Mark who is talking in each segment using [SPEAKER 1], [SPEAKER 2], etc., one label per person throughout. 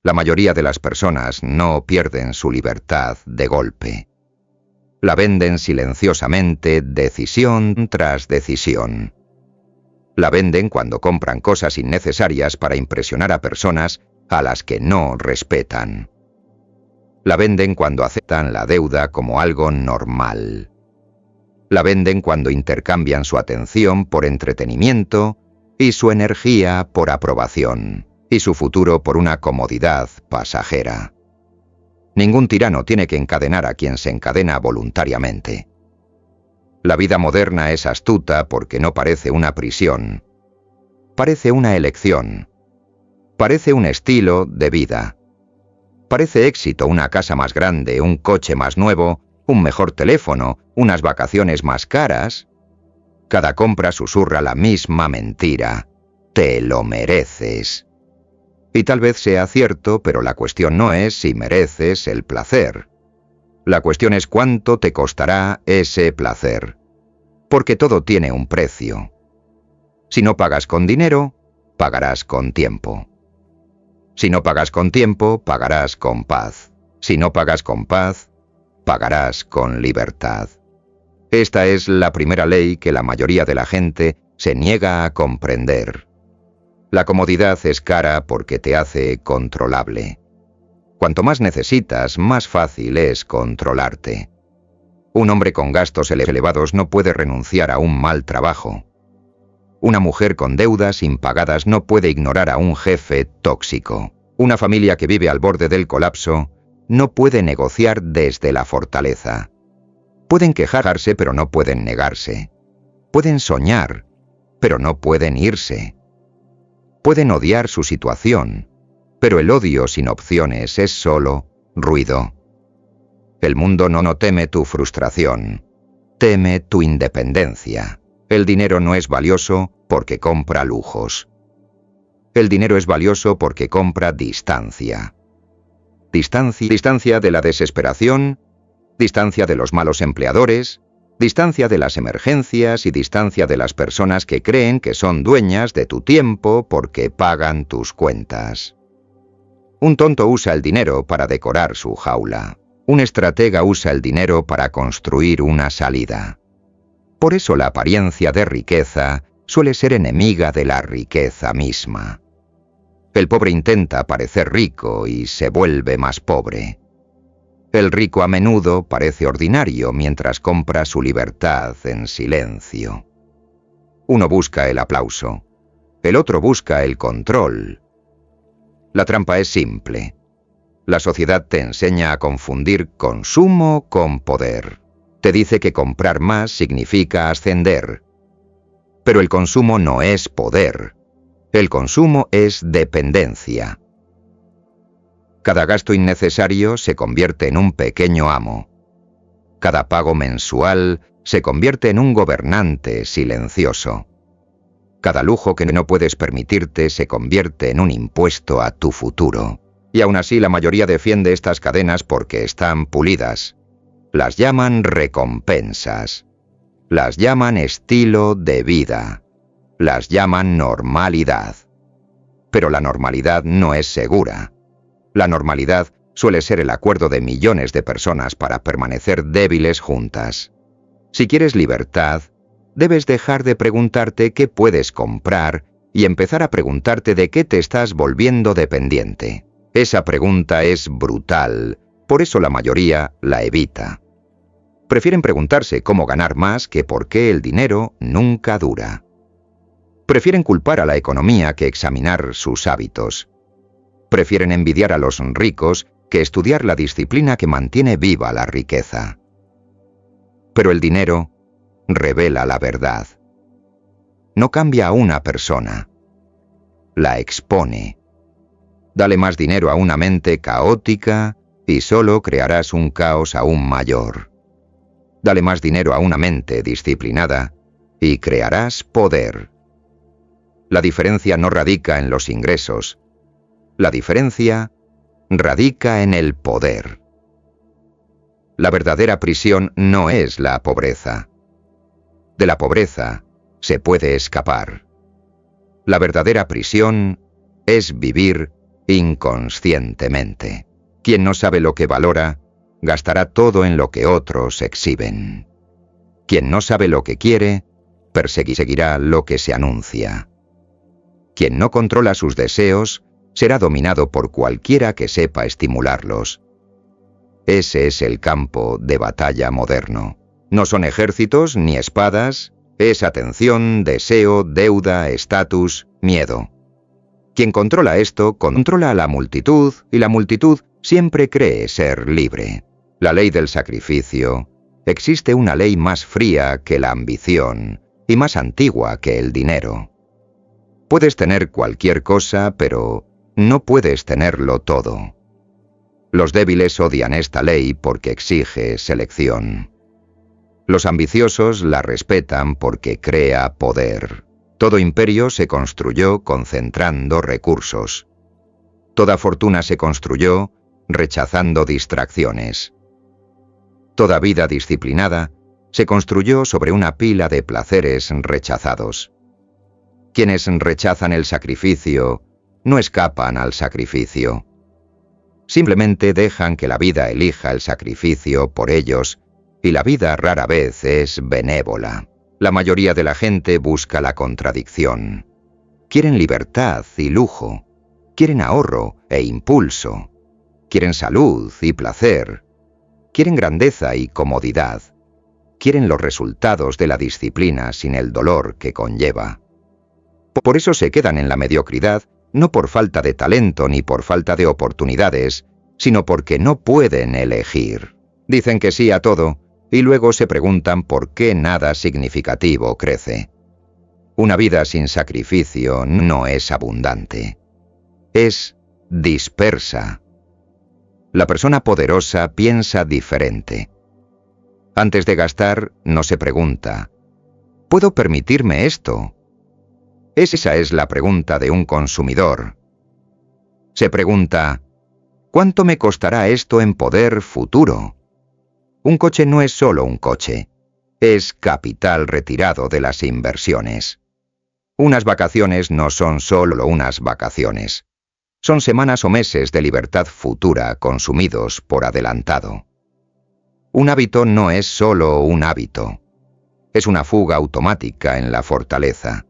[SPEAKER 1] La mayoría de las personas no pierden su libertad de golpe. La venden silenciosamente, decisión tras decisión. La venden cuando compran cosas innecesarias para impresionar a personas a las que no respetan. La venden cuando aceptan la deuda como algo normal. La venden cuando intercambian su atención por entretenimiento y su energía por aprobación, y su futuro por una comodidad pasajera. Ningún tirano tiene que encadenar a quien se encadena voluntariamente. La vida moderna es astuta porque no parece una prisión. Parece una elección. Parece un estilo de vida. Parece éxito una casa más grande, un coche más nuevo, un mejor teléfono, unas vacaciones más caras. Cada compra susurra la misma mentira. Te lo mereces. Y tal vez sea cierto, pero la cuestión no es si mereces el placer. La cuestión es cuánto te costará ese placer. Porque todo tiene un precio. Si no pagas con dinero, pagarás con tiempo. Si no pagas con tiempo, pagarás con paz. Si no pagas con paz, pagarás con libertad. Esta es la primera ley que la mayoría de la gente se niega a comprender. La comodidad es cara porque te hace controlable. Cuanto más necesitas, más fácil es controlarte. Un hombre con gastos elevados no puede renunciar a un mal trabajo. Una mujer con deudas impagadas no puede ignorar a un jefe tóxico. Una familia que vive al borde del colapso no puede negociar desde la fortaleza. Pueden quejarse, pero no pueden negarse. Pueden soñar, pero no pueden irse. Pueden odiar su situación, pero el odio sin opciones es solo ruido. El mundo no teme tu frustración, teme tu independencia. El dinero no es valioso porque compra lujos. El dinero es valioso porque compra distancia. Distancia de la desesperación, distancia de los malos empleadores, distancia de las emergencias y distancia de las personas que creen que son dueñas de tu tiempo porque pagan tus cuentas. Un tonto usa el dinero para decorar su jaula. Un estratega usa el dinero para construir una salida. Por eso la apariencia de riqueza suele ser enemiga de la riqueza misma. El pobre intenta parecer rico y se vuelve más pobre. El rico a menudo parece ordinario mientras compra su libertad en silencio. Uno busca el aplauso, el otro busca el control. La trampa es simple. La sociedad te enseña a confundir consumo con poder. Te dice que comprar más significa ascender. Pero el consumo no es poder. El consumo es dependencia. Cada gasto innecesario se convierte en un pequeño amo. Cada pago mensual se convierte en un gobernante silencioso. Cada lujo que no puedes permitirte se convierte en un impuesto a tu futuro. Y aún así la mayoría defiende estas cadenas porque están pulidas. Las llaman recompensas. Las llaman estilo de vida. Las llaman normalidad. Pero la normalidad no es segura. La normalidad suele ser el acuerdo de millones de personas para permanecer débiles juntas. Si quieres libertad, debes dejar de preguntarte qué puedes comprar y empezar a preguntarte de qué te estás volviendo dependiente. Esa pregunta es brutal, por eso la mayoría la evita. Prefieren preguntarse cómo ganar más que por qué el dinero nunca dura. Prefieren culpar a la economía que examinar sus hábitos. Prefieren envidiar a los ricos que estudiar la disciplina que mantiene viva la riqueza. Pero el dinero revela la verdad. No cambia a una persona. La expone. Dale más dinero a una mente caótica y solo crearás un caos aún mayor. Dale más dinero a una mente disciplinada y crearás poder. La diferencia no radica en los ingresos. La diferencia radica en el poder. La verdadera prisión no es la pobreza. De la pobreza se puede escapar. La verdadera prisión es vivir inconscientemente. Quien no sabe lo que valora, gastará todo en lo que otros exhiben. Quien no sabe lo que quiere, perseguirá lo que se anuncia. Quien no controla sus deseos, será dominado por cualquiera que sepa estimularlos. Ese es el campo de batalla moderno. No son ejércitos ni espadas, es atención, deseo, deuda, estatus, miedo. Quien controla esto, controla a la multitud, y la multitud siempre cree ser libre. La ley del sacrificio. Existe una ley más fría que la ambición, y más antigua que el dinero. Puedes tener cualquier cosa, pero no puedes tenerlo todo. Los débiles odian esta ley porque exige selección. Los ambiciosos la respetan porque crea poder. Todo imperio se construyó concentrando recursos. Toda fortuna se construyó rechazando distracciones. Toda vida disciplinada se construyó sobre una pila de placeres rechazados. Quienes rechazan el sacrificio no escapan al sacrificio. Simplemente dejan que la vida elija el sacrificio por ellos, y la vida rara vez es benévola. La mayoría de la gente busca la contradicción. Quieren libertad y lujo. Quieren ahorro e impulso. Quieren salud y placer. Quieren grandeza y comodidad. Quieren los resultados de la disciplina sin el dolor que conlleva. Por eso se quedan en la mediocridad, no por falta de talento ni por falta de oportunidades, sino porque no pueden elegir. Dicen que sí a todo, y luego se preguntan por qué nada significativo crece. Una vida sin sacrificio no es abundante. Es dispersa. La persona poderosa piensa diferente. Antes de gastar, no se pregunta, ¿puedo permitirme esto? Esa es la pregunta de un consumidor. Se pregunta, ¿cuánto me costará esto en poder futuro? Un coche no es solo un coche, es capital retirado de las inversiones. Unas vacaciones no son solo unas vacaciones. Son semanas o meses de libertad futura consumidos por adelantado. Un hábito no es solo un hábito. Es una fuga automática en la fortaleza.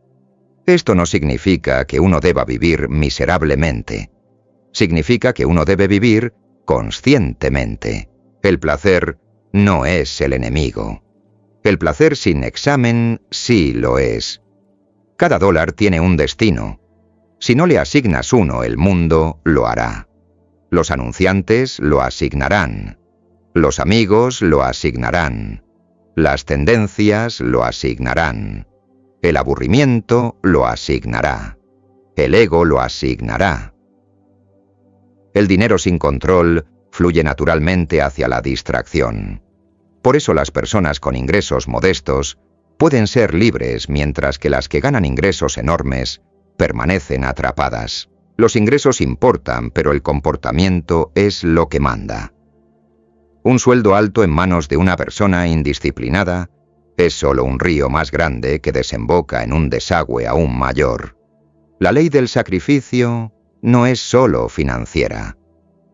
[SPEAKER 1] Esto no significa que uno deba vivir miserablemente. Significa que uno debe vivir conscientemente. El placer no es el enemigo. El placer sin examen sí lo es. Cada dólar tiene un destino. Si no le asignas uno, el mundo lo hará. Los anunciantes lo asignarán. Los amigos lo asignarán. Las tendencias lo asignarán. El aburrimiento lo asignará. El ego lo asignará. El dinero sin control fluye naturalmente hacia la distracción. Por eso las personas con ingresos modestos pueden ser libres, mientras que las que ganan ingresos enormes permanecen atrapadas. Los ingresos importan, pero el comportamiento es lo que manda. Un sueldo alto en manos de una persona indisciplinada es solo un río más grande que desemboca en un desagüe aún mayor. La ley del sacrificio no es solo financiera.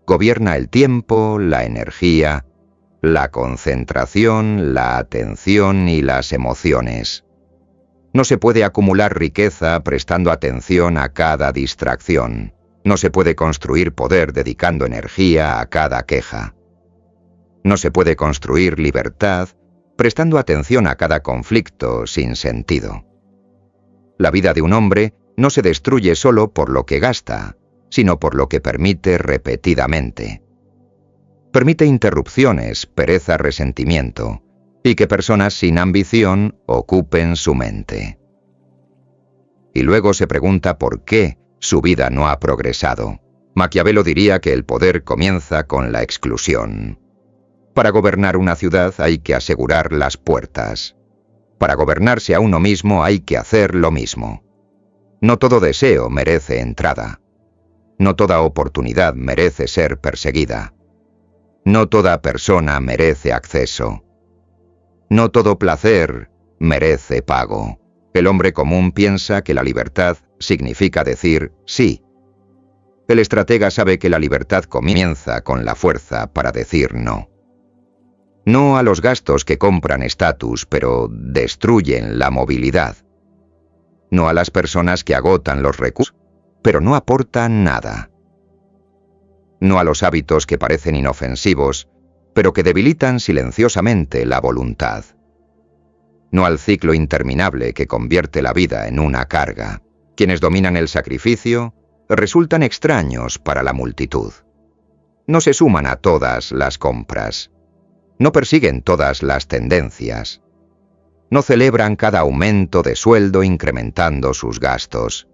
[SPEAKER 1] Gobierna el tiempo, la energía, la concentración, la atención y las emociones. No se puede acumular riqueza prestando atención a cada distracción. No se puede construir poder dedicando energía a cada queja. No se puede construir libertad prestando atención a cada conflicto sin sentido. La vida de un hombre no se destruye solo por lo que gasta, sino por lo que permite repetidamente. Permite interrupciones, pereza, resentimiento, y que personas sin ambición ocupen su mente. Y luego se pregunta por qué su vida no ha progresado. Maquiavelo diría que el poder comienza con la exclusión. Para gobernar una ciudad hay que asegurar las puertas. Para gobernarse a uno mismo hay que hacer lo mismo. No todo deseo merece entrada. No toda oportunidad merece ser perseguida. No toda persona merece acceso. No todo placer merece pago. El hombre común piensa que la libertad significa decir sí. El estratega sabe que la libertad comienza con la fuerza para decir no. No a los gastos que compran estatus, pero destruyen la movilidad. No a las personas que agotan los recursos, pero no aportan nada. No a los hábitos que parecen inofensivos, pero que debilitan silenciosamente la voluntad. No al ciclo interminable que convierte la vida en una carga. Quienes dominan el sacrificio resultan extraños para la multitud. No se suman a todas las compras. No persiguen todas las tendencias. No celebran cada aumento de sueldo incrementando sus gastos.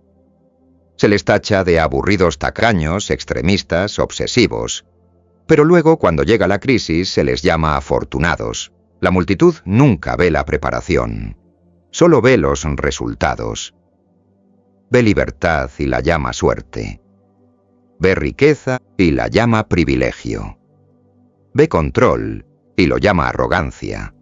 [SPEAKER 1] Se les tacha de aburridos tacaños, extremistas, obsesivos. Pero luego, cuando llega la crisis, se les llama afortunados. La multitud nunca ve la preparación. Solo ve los resultados. Ve libertad y la llama suerte. Ve riqueza y la llama privilegio. Ve control y lo llama arrogancia.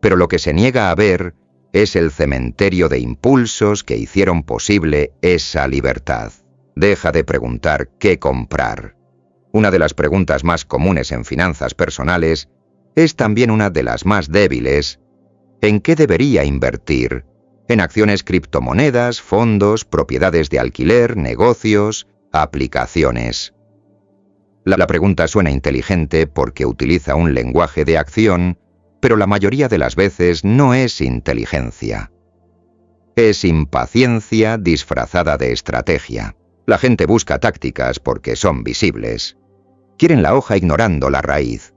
[SPEAKER 1] Pero lo que se niega a ver es el cementerio de impulsos que hicieron posible esa libertad. Deja de preguntar qué comprar. Una de las preguntas más comunes en finanzas personales es también una de las más débiles. ¿En qué debería invertir? En acciones, criptomonedas, fondos, propiedades de alquiler, negocios, aplicaciones. La pregunta suena inteligente porque utiliza un lenguaje de acción, pero la mayoría de las veces no es inteligencia. Es impaciencia disfrazada de estrategia. La gente busca tácticas porque son visibles. Quieren la hoja ignorando la raíz.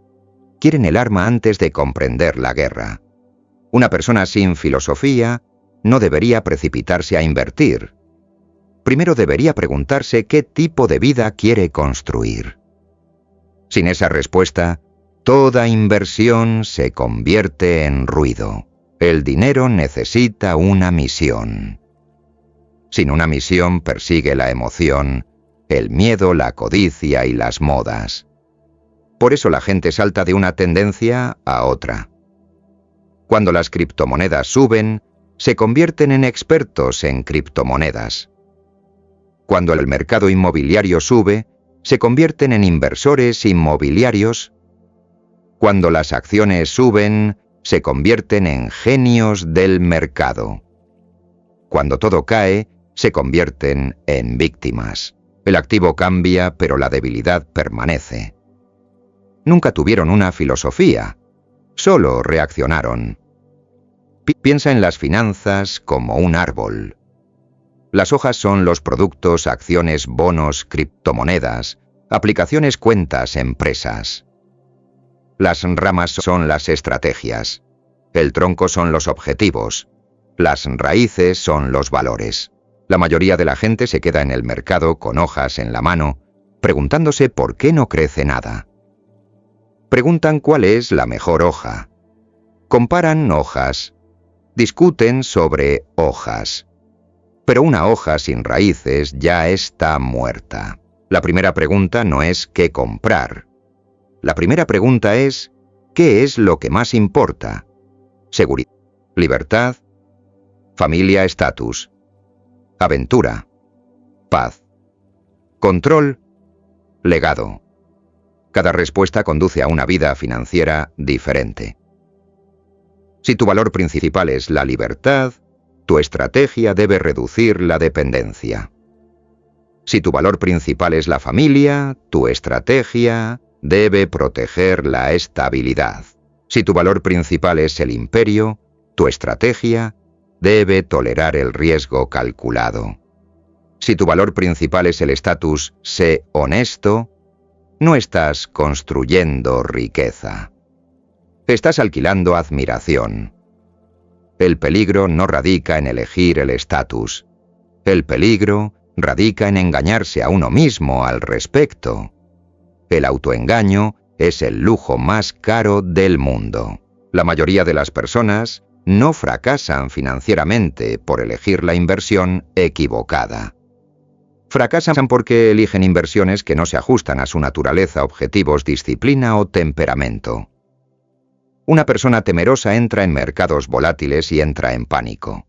[SPEAKER 1] Quieren el arma antes de comprender la guerra. Una persona sin filosofía no debería precipitarse a invertir. Primero debería preguntarse qué tipo de vida quiere construir. Sin esa respuesta, toda inversión se convierte en ruido. El dinero necesita una misión. Sin una misión persigue la emoción, el miedo, la codicia y las modas. Por eso la gente salta de una tendencia a otra. Cuando las criptomonedas suben, se convierten en expertos en criptomonedas. Cuando el mercado inmobiliario sube, se convierten en inversores inmobiliarios. Cuando las acciones suben, se convierten en genios del mercado. Cuando todo cae, se convierten en víctimas. El activo cambia, pero la debilidad permanece. Nunca tuvieron una filosofía, solo reaccionaron. Piensa en las finanzas como un árbol. Las hojas son los productos, acciones, bonos, criptomonedas, aplicaciones, cuentas, empresas. Las ramas son las estrategias. El tronco son los objetivos. Las raíces son los valores. La mayoría de la gente se queda en el mercado con hojas en la mano, preguntándose por qué no crece nada. Preguntan cuál es la mejor hoja. Comparan hojas. Discuten sobre hojas. Pero una hoja sin raíces ya está muerta. La primera pregunta no es qué comprar. La primera pregunta es, ¿qué es lo que más importa? Seguridad, libertad, familia, estatus, aventura, paz, control, legado. Cada respuesta conduce a una vida financiera diferente. Si tu valor principal es la libertad, tu estrategia debe reducir la dependencia. Si tu valor principal es la familia, tu estrategia debe proteger la estabilidad. Si tu valor principal es el imperio, tu estrategia debe tolerar el riesgo calculado. Si tu valor principal es el estatus, sé honesto, no estás construyendo riqueza. Estás alquilando admiración. El peligro no radica en elegir el estatus. El peligro radica en engañarse a uno mismo al respecto. El autoengaño es el lujo más caro del mundo. La mayoría de las personas no fracasan financieramente por elegir la inversión equivocada. Fracasan porque eligen inversiones que no se ajustan a su naturaleza, objetivos, disciplina o temperamento. Una persona temerosa entra en mercados volátiles y entra en pánico.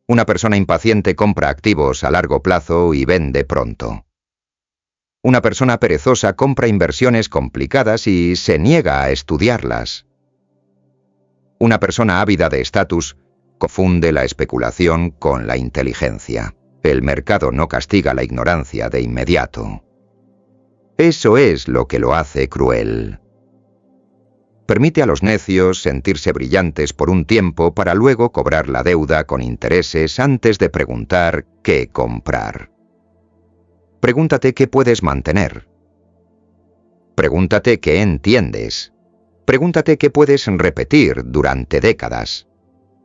[SPEAKER 1] Una persona impaciente compra activos a largo plazo y vende pronto. Una persona perezosa compra inversiones complicadas y se niega a estudiarlas. Una persona ávida de estatus confunde la especulación con la inteligencia. El mercado no castiga la ignorancia de inmediato. Eso es lo que lo hace cruel. Permite a los necios sentirse brillantes por un tiempo para luego cobrar la deuda con intereses antes de preguntar qué comprar. Pregúntate qué puedes mantener. Pregúntate qué entiendes. Pregúntate qué puedes repetir durante décadas.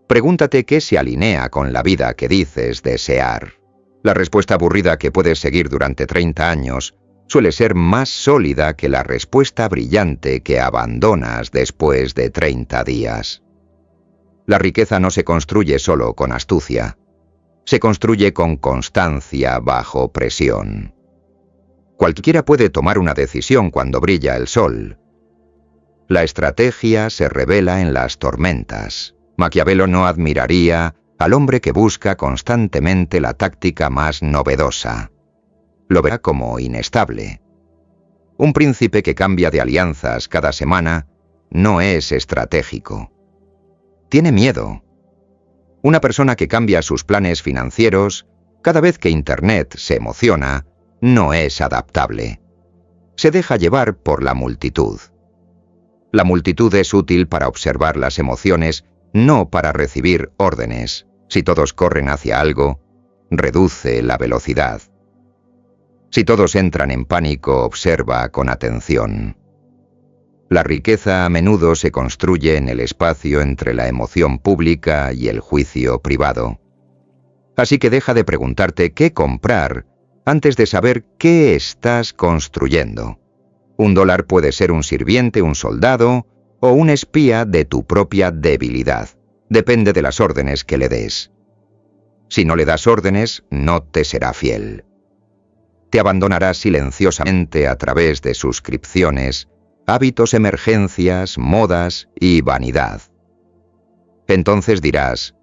[SPEAKER 1] Pregúntate qué se alinea con la vida que dices desear. La respuesta aburrida que puedes seguir durante 30 años suele ser más sólida que la respuesta brillante que abandonas después de 30 días. La riqueza no se construye solo con astucia. Se construye con constancia bajo presión. Cualquiera puede tomar una decisión cuando brilla el sol. La estrategia se revela en las tormentas. Maquiavelo no admiraría al hombre que busca constantemente la táctica más novedosa. Lo verá como inestable. Un príncipe que cambia de alianzas cada semana no es estratégico. Tiene miedo. Una persona que cambia sus planes financieros cada vez que Internet se emociona no es adaptable. Se deja llevar por la multitud. La multitud es útil para observar las emociones, no para recibir órdenes. Si todos corren hacia algo, reduce la velocidad. Si todos entran en pánico, observa con atención. La riqueza a menudo se construye en el espacio entre la emoción pública y el juicio privado. Así que deja de preguntarte qué comprar antes de saber qué estás construyendo. $1 puede ser un sirviente, un soldado o un espía de tu propia debilidad. Depende de las órdenes que le des. Si no le das órdenes, no te será fiel. Te abandonará silenciosamente a través de suscripciones, hábitos, emergencias, modas y vanidad. Entonces dirás,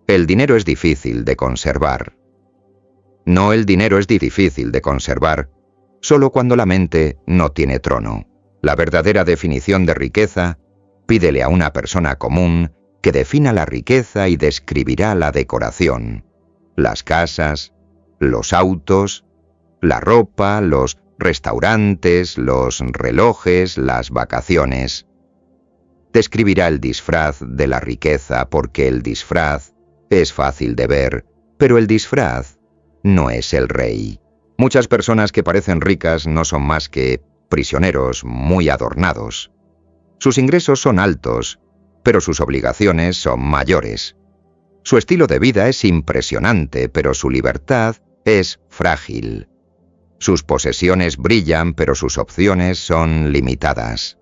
[SPEAKER 1] el dinero es difícil de conservar. No, el dinero es difícil de conservar, solo cuando la mente no tiene trono. La verdadera definición de riqueza, pídele a una persona común que defina la riqueza y describirá la decoración, las casas, los autos, la ropa, los restaurantes, los relojes, las vacaciones. Describirá el disfraz de la riqueza porque el disfraz es fácil de ver, pero el disfraz no es el rey. Muchas personas que parecen ricas no son más que prisioneros muy adornados. Sus ingresos son altos, pero sus obligaciones son mayores. Su estilo de vida es impresionante, pero su libertad es frágil. Sus posesiones brillan, pero sus opciones son limitadas.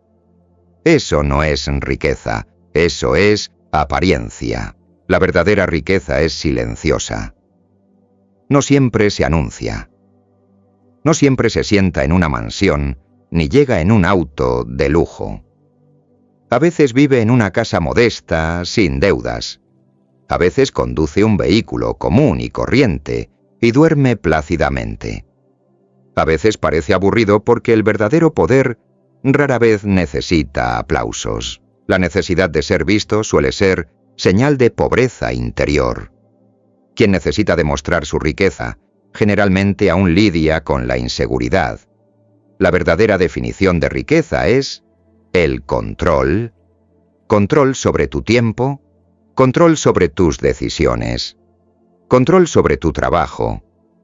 [SPEAKER 1] Eso no es riqueza, eso es apariencia. La verdadera riqueza es silenciosa. No siempre se anuncia. No siempre se sienta en una mansión, ni llega en un auto de lujo. A veces vive en una casa modesta, sin deudas. A veces conduce un vehículo común y corriente y duerme plácidamente. A veces parece aburrido porque el verdadero poder rara vez necesita aplausos. La necesidad de ser visto suele ser señal de pobreza interior. Quien necesita demostrar su riqueza, generalmente aún lidia con la inseguridad. La verdadera definición de riqueza es el control. Control sobre tu tiempo, control sobre tus decisiones, control sobre tu trabajo,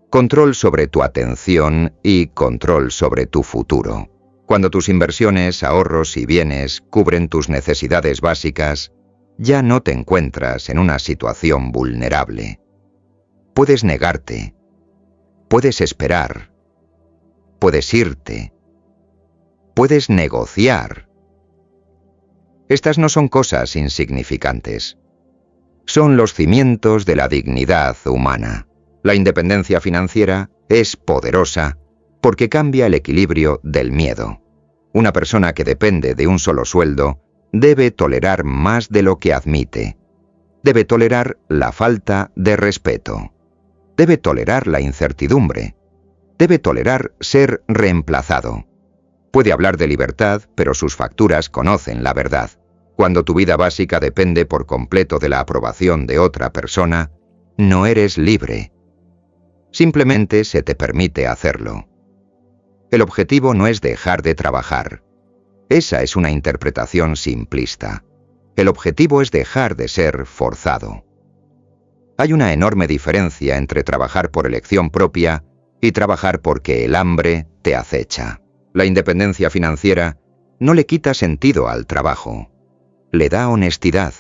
[SPEAKER 1] control sobre tu atención y control sobre tu futuro. Cuando tus inversiones, ahorros y bienes cubren tus necesidades básicas, ya no te encuentras en una situación vulnerable. Puedes negarte, puedes esperar, puedes irte, puedes negociar. Estas no son cosas insignificantes. Son los cimientos de la dignidad humana. La independencia financiera es poderosa porque cambia el equilibrio del miedo. Una persona que depende de un solo sueldo debe tolerar más de lo que admite. Debe tolerar la falta de respeto. Debe tolerar la incertidumbre. Debe tolerar ser reemplazado. Puede hablar de libertad, pero sus facturas conocen la verdad. Cuando tu vida básica depende por completo de la aprobación de otra persona, no eres libre. Simplemente se te permite hacerlo. El objetivo no es dejar de trabajar. Esa es una interpretación simplista. El objetivo es dejar de ser forzado. Hay una enorme diferencia entre trabajar por elección propia y trabajar porque el hambre te acecha. La independencia financiera no le quita sentido al trabajo, le da honestidad.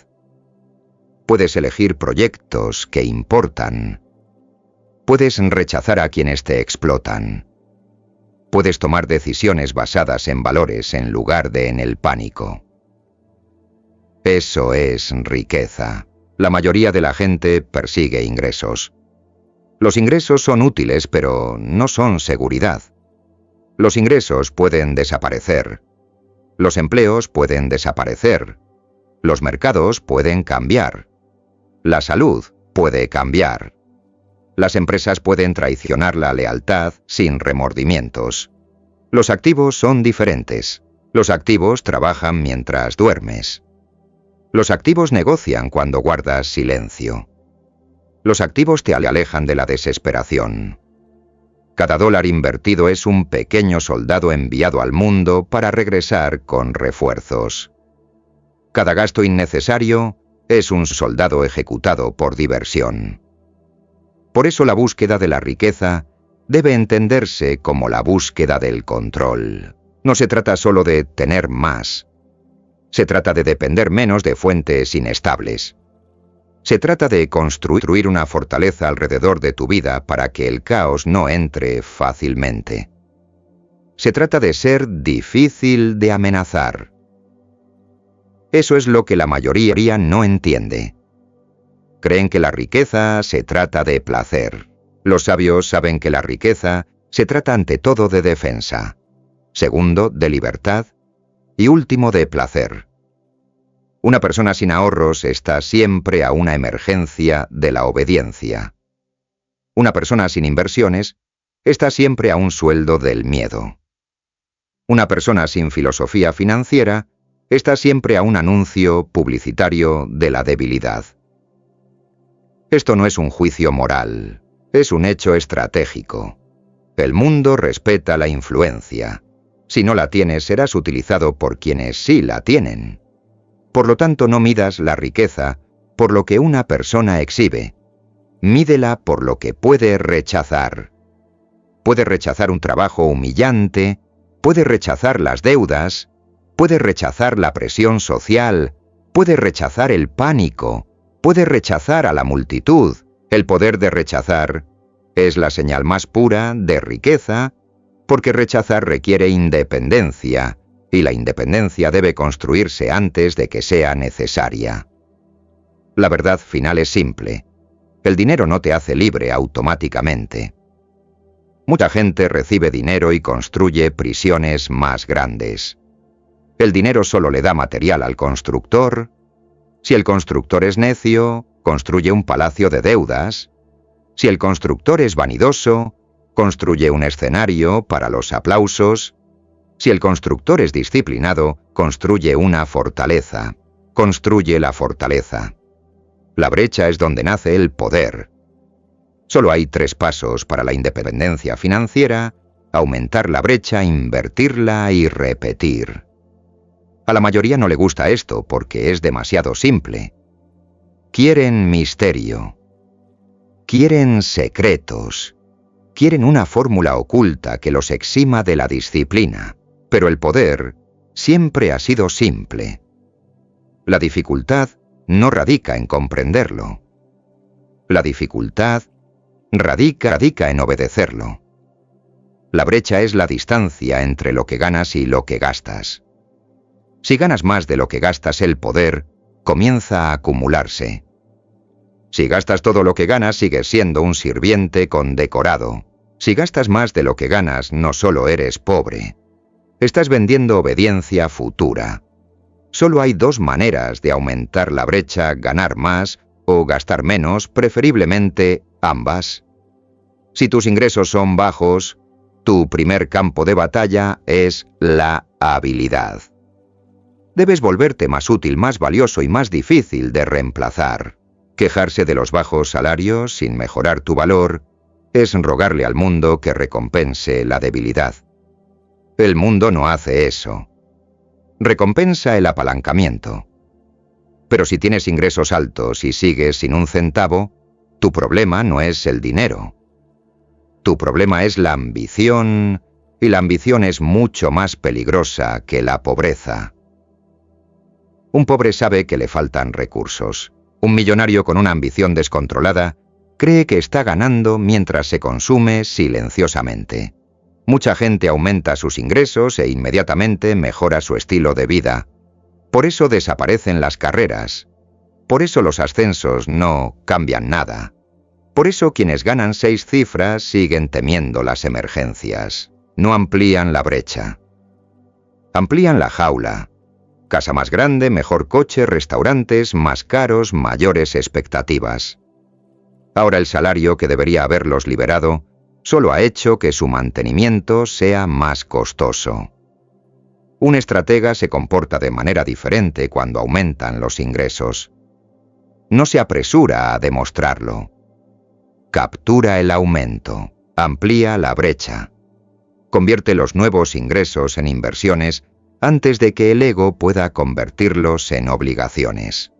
[SPEAKER 1] Puedes elegir proyectos que importan. Puedes rechazar a quienes te explotan. Puedes tomar decisiones basadas en valores en lugar de en el pánico. Eso es riqueza. La mayoría de la gente persigue ingresos. Los ingresos son útiles, pero no son seguridad. Los ingresos pueden desaparecer. Los empleos pueden desaparecer. Los mercados pueden cambiar. La salud puede cambiar. Las empresas pueden traicionar la lealtad sin remordimientos. Los activos son diferentes. Los activos trabajan mientras duermes. Los activos negocian cuando guardas silencio. Los activos te alejan de la desesperación. Cada dólar invertido es un pequeño soldado enviado al mundo para regresar con refuerzos. Cada gasto innecesario es un soldado ejecutado por diversión. Por eso la búsqueda de la riqueza debe entenderse como la búsqueda del control. No se trata solo de tener más. Se trata de depender menos de fuentes inestables. Se trata de construir una fortaleza alrededor de tu vida para que el caos no entre fácilmente. Se trata de ser difícil de amenazar. Eso es lo que la mayoría no entiende. Creen que la riqueza se trata de placer. Los sabios saben que la riqueza se trata ante todo de defensa, segundo de libertad y último de placer. Una persona sin ahorros está siempre a una emergencia de la obediencia. Una persona sin inversiones está siempre a un sueldo del miedo. Una persona sin filosofía financiera está siempre a un anuncio publicitario de la debilidad. Esto no es un juicio moral, es un hecho estratégico. El mundo respeta la influencia. Si no la tienes, serás utilizado por quienes sí la tienen. Por lo tanto, no midas la riqueza por lo que una persona exhibe. Mídela por lo que puede rechazar. Puede rechazar un trabajo humillante, puede rechazar las deudas, puede rechazar la presión social, puede rechazar el pánico, puede rechazar a la multitud. El poder de rechazar es la señal más pura de riqueza, porque rechazar requiere independencia, y la independencia debe construirse antes de que sea necesaria. La verdad final es simple. El dinero no te hace libre automáticamente. Mucha gente recibe dinero y construye prisiones más grandes. El dinero solo le da material al constructor. Si el constructor es necio, construye un palacio de deudas. Si el constructor es vanidoso, construye un escenario para los aplausos. Si el constructor es disciplinado, construye una fortaleza. Construye la fortaleza. La brecha es donde nace el poder. Solo hay 3 pasos para la independencia financiera: aumentar la brecha, invertirla y repetir. A la mayoría no le gusta esto porque es demasiado simple. Quieren misterio. Quieren secretos. Quieren una fórmula oculta que los exima de la disciplina. Pero el poder siempre ha sido simple. La dificultad no radica en comprenderlo. La dificultad radica en obedecerlo. La brecha es la distancia entre lo que ganas y lo que gastas. Si ganas más de lo que gastas, el poder comienza a acumularse. Si gastas todo lo que ganas, sigues siendo un sirviente condecorado. Si gastas más de lo que ganas, no solo eres pobre. Estás vendiendo obediencia futura. Solo hay 2 maneras de aumentar la brecha: ganar más o gastar menos, preferiblemente ambas. Si tus ingresos son bajos, Tu primer campo de batalla es la habilidad. Debes volverte más útil, más valioso y más difícil de reemplazar. Quejarse de los bajos salarios sin mejorar tu valor es rogarle al mundo que recompense la debilidad. El mundo no hace eso. Recompensa el apalancamiento. Pero si tienes ingresos altos y sigues sin un centavo, tu problema no es el dinero. Tu problema es la ambición, y la ambición es mucho más peligrosa que la pobreza. Un pobre sabe que le faltan recursos. Un millonario con una ambición descontrolada cree que está ganando mientras se consume silenciosamente. Mucha gente aumenta sus ingresos e inmediatamente mejora su estilo de vida. Por eso desaparecen las carreras. Por eso los ascensos no cambian nada. Por eso quienes ganan 6 cifras siguen temiendo las emergencias. No amplían la brecha. Amplían la jaula. Casa más grande, mejor coche, restaurantes más caros, mayores expectativas. Ahora el salario que debería haberlos liberado solo ha hecho que su mantenimiento sea más costoso. Un estratega se comporta de manera diferente cuando aumentan los ingresos. No se apresura a demostrarlo. Captura el aumento, amplía la brecha. Convierte los nuevos ingresos en inversiones antes de que el ego pueda convertirlos en obligaciones.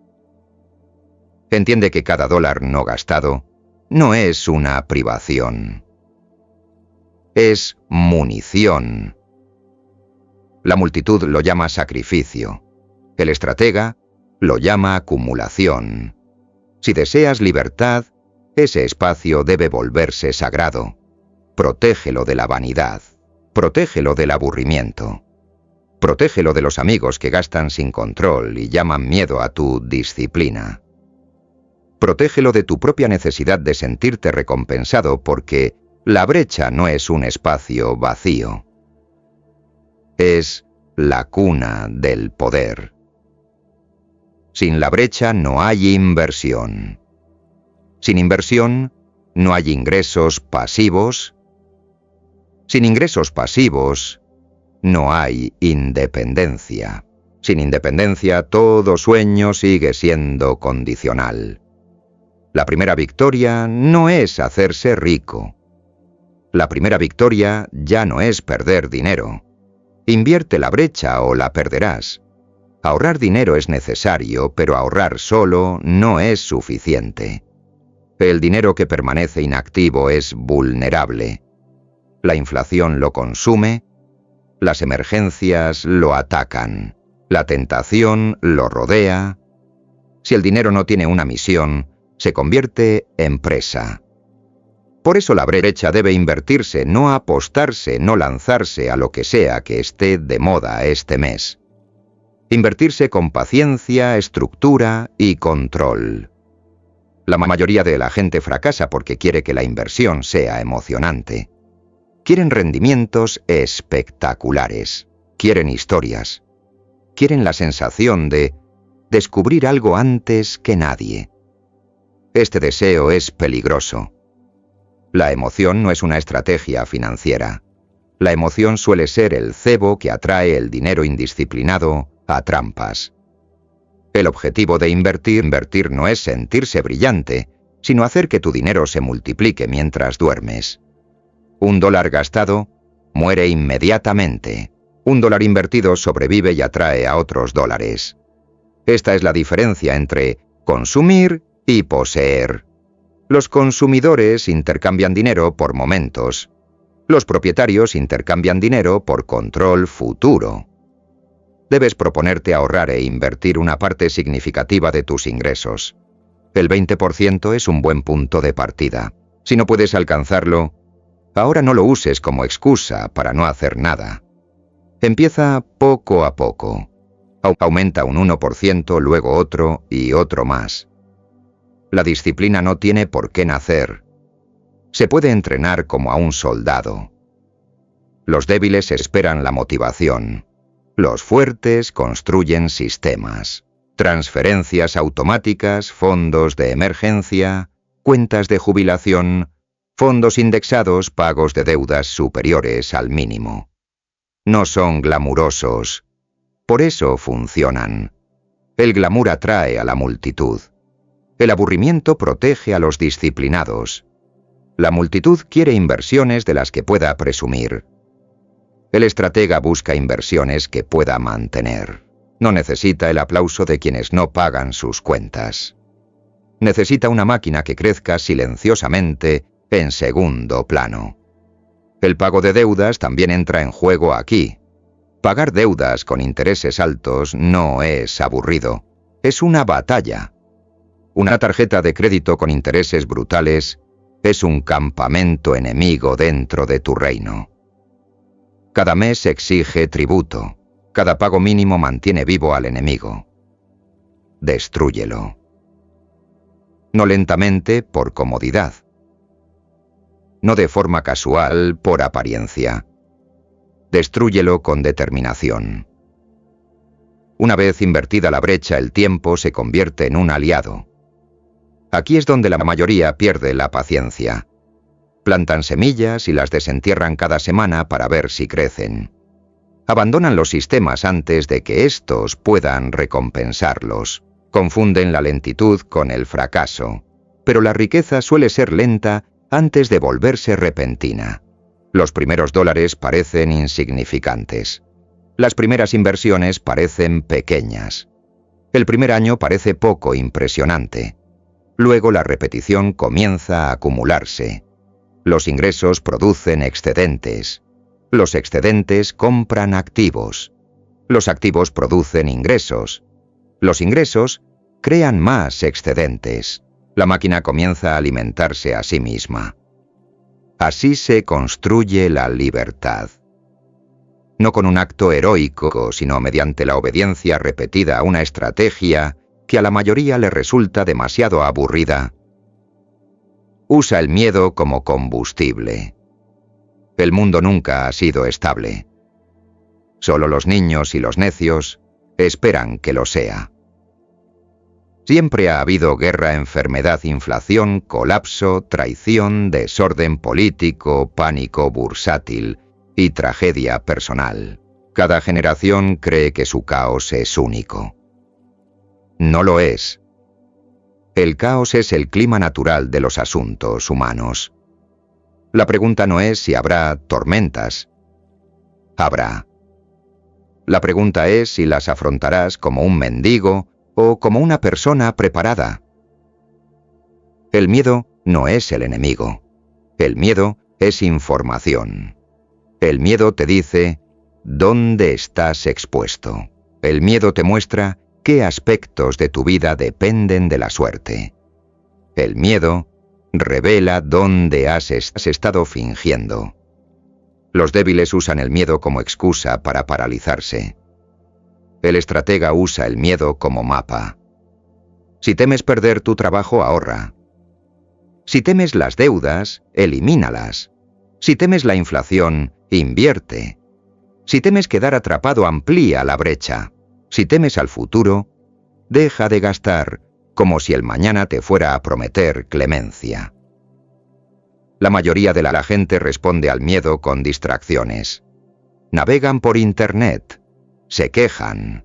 [SPEAKER 1] Entiende que cada dólar no gastado no es una privación. Es munición. La multitud lo llama sacrificio. El estratega lo llama acumulación. Si deseas libertad, ese espacio debe volverse sagrado. Protégelo de la vanidad. Protégelo del aburrimiento. Protégelo de los amigos que gastan sin control y llaman miedo a tu disciplina. Protégelo de tu propia necesidad de sentirte recompensado porque la brecha no es un espacio vacío. Es la cuna del poder. Sin la brecha no hay inversión. Sin inversión no hay ingresos pasivos. Sin ingresos pasivos no hay independencia. Sin independencia, todo sueño sigue siendo condicional. La primera victoria no es hacerse rico. La primera victoria ya no es perder dinero. Invierte la brecha o la perderás. Ahorrar dinero es necesario, pero ahorrar solo no es suficiente. El dinero que permanece inactivo es vulnerable. La inflación lo consume. Las emergencias lo atacan. La tentación lo rodea. Si el dinero no tiene una misión, se convierte en presa. Por eso la brecha debe invertirse, no apostarse, no lanzarse a lo que sea que esté de moda este mes. Invertirse con paciencia, estructura y control. La mayoría de la gente fracasa porque quiere que la inversión sea emocionante. Quieren rendimientos espectaculares. Quieren historias. Quieren la sensación de descubrir algo antes que nadie. Este deseo es peligroso. La emoción no es una estrategia financiera. La emoción suele ser el cebo que atrae el dinero indisciplinado a trampas. El objetivo de invertir no es sentirse brillante, sino hacer que tu dinero se multiplique mientras duermes. $1 gastado muere inmediatamente. $1 invertido sobrevive y atrae a otros dólares. Esta es la diferencia entre consumir y poseer. Los consumidores intercambian dinero por momentos. Los propietarios intercambian dinero por control futuro. Debes proponerte ahorrar e invertir una parte significativa de tus ingresos. El 20% es un buen punto de partida. Si no puedes alcanzarlo, ahora no lo uses como excusa para no hacer nada. Empieza poco a poco. Aumenta un 1%, luego otro y otro más. La disciplina no tiene por qué nacer. Se puede entrenar como a un soldado. Los débiles esperan la motivación. Los fuertes construyen sistemas. Transferencias automáticas, fondos de emergencia, cuentas de jubilación, Fondos indexados, pagos de deudas superiores al mínimo. No son glamurosos. Por eso funcionan. El glamour atrae a la multitud. El aburrimiento protege a los disciplinados. La multitud quiere inversiones de las que pueda presumir. El estratega busca inversiones que pueda mantener. No necesita el aplauso de quienes no pagan sus cuentas. Necesita una máquina que crezca silenciosamente en segundo plano. El pago de deudas también entra en juego aquí. Pagar deudas con intereses altos no es aburrido. Es una batalla. Una tarjeta de crédito con intereses brutales es un campamento enemigo dentro de tu reino. Cada mes exige tributo. Cada pago mínimo mantiene vivo al enemigo. Destrúyelo. No lentamente, por comodidad. No de forma casual, por apariencia. Destrúyelo con determinación. Una vez invertida la brecha, el tiempo se convierte en un aliado. Aquí es donde la mayoría pierde la paciencia. Plantan semillas y las desentierran cada semana para ver si crecen. Abandonan los sistemas antes de que estos puedan recompensarlos. Confunden la lentitud con el fracaso. Pero la riqueza suele ser lenta antes de volverse repentina. Los primeros dólares parecen insignificantes. Las primeras inversiones parecen pequeñas. El primer año parece poco impresionante. Luego la repetición comienza a acumularse. Los ingresos producen excedentes. Los excedentes compran activos. Los activos producen ingresos. Los ingresos crean más excedentes. La máquina comienza a alimentarse a sí misma. Así se construye la libertad. No con un acto heroico, sino mediante la obediencia repetida a una estrategia que a la mayoría le resulta demasiado aburrida. Usa el miedo como combustible. El mundo nunca ha sido estable. Solo los niños y los necios esperan que lo sea. Siempre ha habido guerra, enfermedad, inflación, colapso, traición, desorden político, pánico bursátil y tragedia personal. Cada generación cree que su caos es único. No lo es. El caos es el clima natural de los asuntos humanos. La pregunta no es si habrá tormentas. Habrá. La pregunta es si las afrontarás como un mendigo o como una persona preparada. El miedo no es el enemigo. El miedo es información. El miedo te dice dónde estás expuesto. El miedo te muestra qué aspectos de tu vida dependen de la suerte. El miedo revela dónde has estado fingiendo. Los débiles usan el miedo como excusa para paralizarse. El estratega usa el miedo como mapa. Si temes perder tu trabajo, ahorra. Si temes las deudas, elimínalas. Si temes la inflación, invierte. Si temes quedar atrapado, amplía la brecha. Si temes al futuro, deja de gastar, como si el mañana te fuera a prometer clemencia. La mayoría de la gente responde al miedo con distracciones. Navegan por Internet. Se quejan.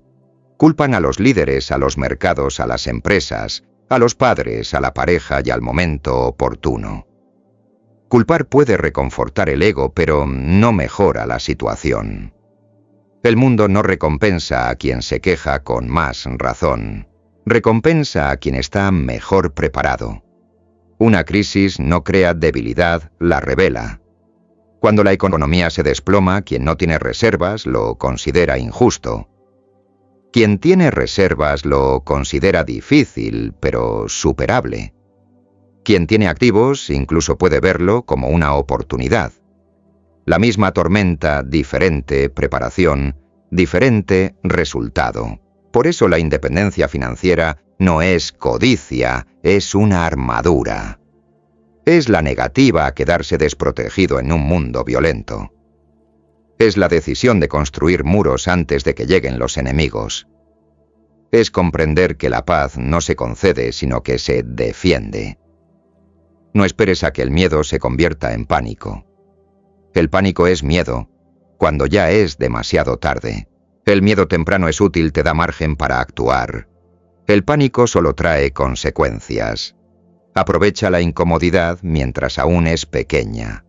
[SPEAKER 1] Culpan a los líderes, a los mercados, a las empresas, a los padres, a la pareja y al momento oportuno. Culpar puede reconfortar el ego, pero no mejora la situación. El mundo no recompensa a quien se queja con más razón. Recompensa a quien está mejor preparado. Una crisis no crea debilidad, la revela. Cuando la economía se desploma, quien no tiene reservas lo considera injusto. Quien tiene reservas lo considera difícil, pero superable. Quien tiene activos incluso puede verlo como una oportunidad. La misma tormenta, diferente preparación, diferente resultado. Por eso la independencia financiera no es codicia, es una armadura. Es la negativa a quedarse desprotegido en un mundo violento. Es la decisión de construir muros antes de que lleguen los enemigos. Es comprender que la paz no se concede, sino que se defiende. No esperes a que el miedo se convierta en pánico. El pánico es miedo, cuando ya es demasiado tarde. El miedo temprano es útil, te da margen para actuar. El pánico solo trae consecuencias. Aprovecha la incomodidad mientras aún es pequeña.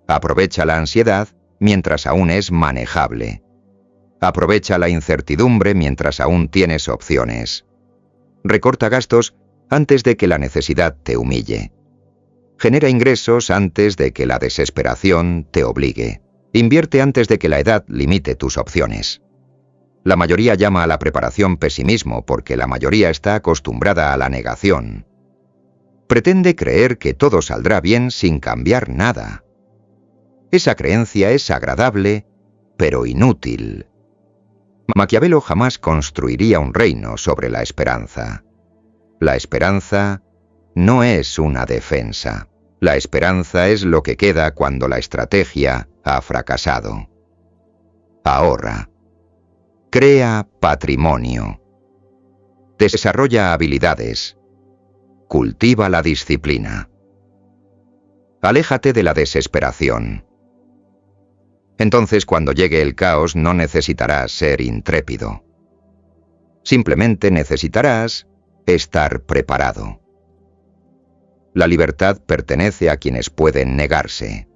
[SPEAKER 1] Aprovecha la ansiedad mientras aún es manejable. Aprovecha la incertidumbre mientras aún tienes opciones. Recorta gastos antes de que la necesidad te humille. Genera ingresos antes de que la desesperación te obligue. Invierte antes de que la edad limite tus opciones. La mayoría llama a la preparación pesimismo porque la mayoría está acostumbrada a la negación. Pretende creer que todo saldrá bien sin cambiar nada. Esa creencia es agradable, pero inútil. Maquiavelo jamás construiría un reino sobre la esperanza. La esperanza no es una defensa. La esperanza es lo que queda cuando la estrategia ha fracasado. Ahorra. Crea patrimonio. Desarrolla habilidades. Cultiva la disciplina. Aléjate de la desesperación. Entonces, cuando llegue el caos, no necesitarás ser intrépido. Simplemente necesitarás estar preparado. La libertad pertenece a quienes pueden negarse.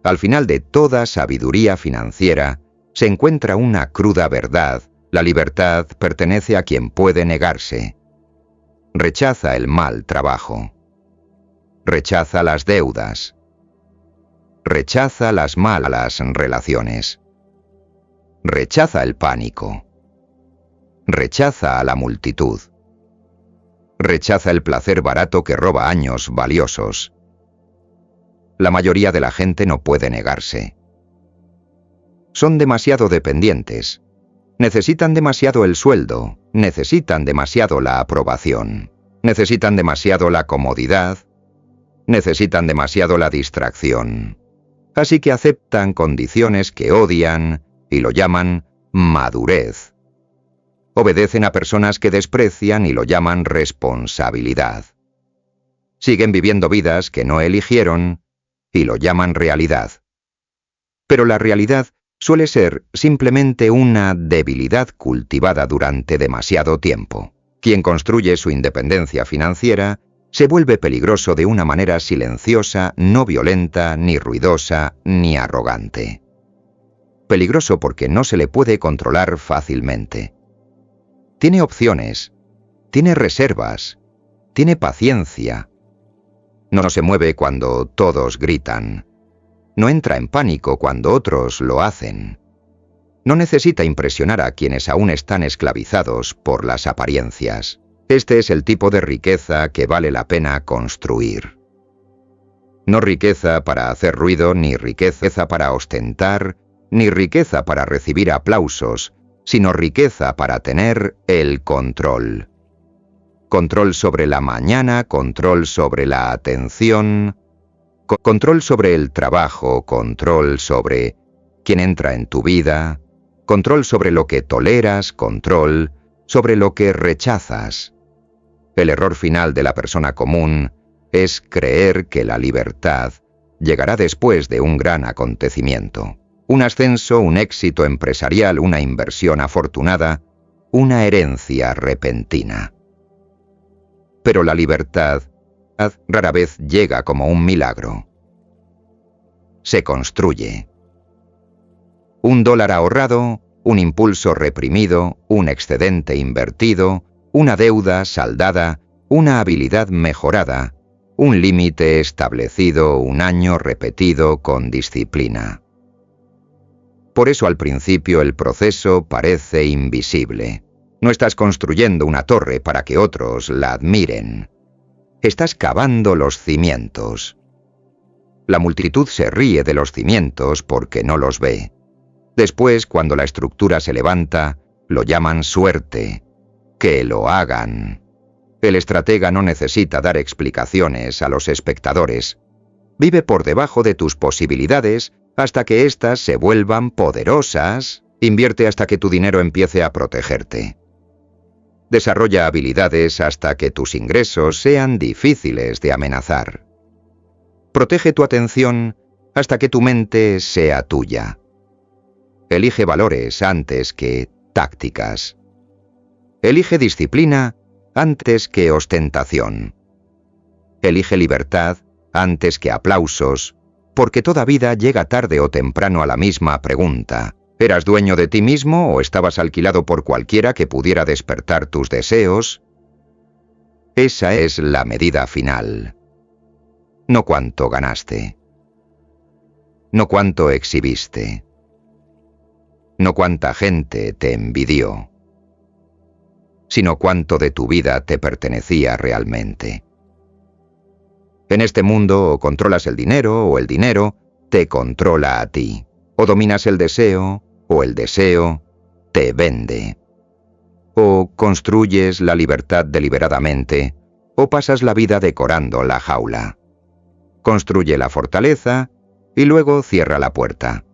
[SPEAKER 1] Al final de toda sabiduría financiera, se encuentra una cruda verdad: la libertad pertenece a quien puede negarse. Rechaza el mal trabajo. Rechaza las deudas. Rechaza las malas relaciones. Rechaza el pánico. Rechaza a la multitud. Rechaza el placer barato que roba años valiosos. La mayoría de la gente no puede negarse. Son demasiado dependientes. Necesitan demasiado el sueldo, necesitan demasiado la aprobación, necesitan demasiado la comodidad, necesitan demasiado la distracción. Así que aceptan condiciones que odian y lo llaman madurez. Obedecen a personas que desprecian y lo llaman responsabilidad. Siguen viviendo vidas que no eligieron y lo llaman realidad. Pero la realidad suele ser simplemente una debilidad cultivada durante demasiado tiempo. Quien construye su independencia financiera se vuelve peligroso de una manera silenciosa, no violenta, ni ruidosa, ni arrogante. Peligroso porque no se le puede controlar fácilmente. Tiene opciones, tiene reservas, tiene paciencia. No se mueve cuando todos gritan. No entra en pánico cuando otros lo hacen. No necesita impresionar a quienes aún están esclavizados por las apariencias. Este es el tipo de riqueza que vale la pena construir. No riqueza para hacer ruido, ni riqueza para ostentar, ni riqueza para recibir aplausos, sino riqueza para tener el control. Control sobre la mañana, control sobre la atención, control sobre el trabajo, control sobre quién entra en tu vida, control sobre lo que toleras, control sobre lo que rechazas. El error final de la persona común es creer que la libertad llegará después de un gran acontecimiento. Un ascenso, un éxito empresarial, una inversión afortunada, una herencia repentina. Pero la libertad rara vez llega como un milagro. Se construye. $1 ahorrado, un impulso reprimido, un excedente invertido, una deuda saldada, una habilidad mejorada, un límite establecido, un año repetido con disciplina. Por eso al principio el proceso parece invisible. No estás construyendo una torre para que otros la admiren. Estás cavando los cimientos. La multitud se ríe de los cimientos porque no los ve. Después, cuando la estructura se levanta, lo llaman suerte. Que lo hagan. El estratega no necesita dar explicaciones a los espectadores. Vive por debajo de tus posibilidades hasta que éstas se vuelvan poderosas. Invierte hasta que tu dinero empiece a protegerte. Desarrolla habilidades hasta que tus ingresos sean difíciles de amenazar. Protege tu atención hasta que tu mente sea tuya. Elige valores antes que tácticas. Elige disciplina antes que ostentación. Elige libertad antes que aplausos, porque toda vida llega tarde o temprano a la misma pregunta. ¿Eras dueño de ti mismo o estabas alquilado por cualquiera que pudiera despertar tus deseos? Esa es la medida final. No cuánto ganaste. No cuánto exhibiste. No cuánta gente te envidió, sino cuánto de tu vida te pertenecía realmente. En este mundo o controlas el dinero o el dinero te controla a ti. O dominas el deseo o el deseo te vende. O construyes la libertad deliberadamente o pasas la vida decorando la jaula. Construye la fortaleza y luego cierra la puerta.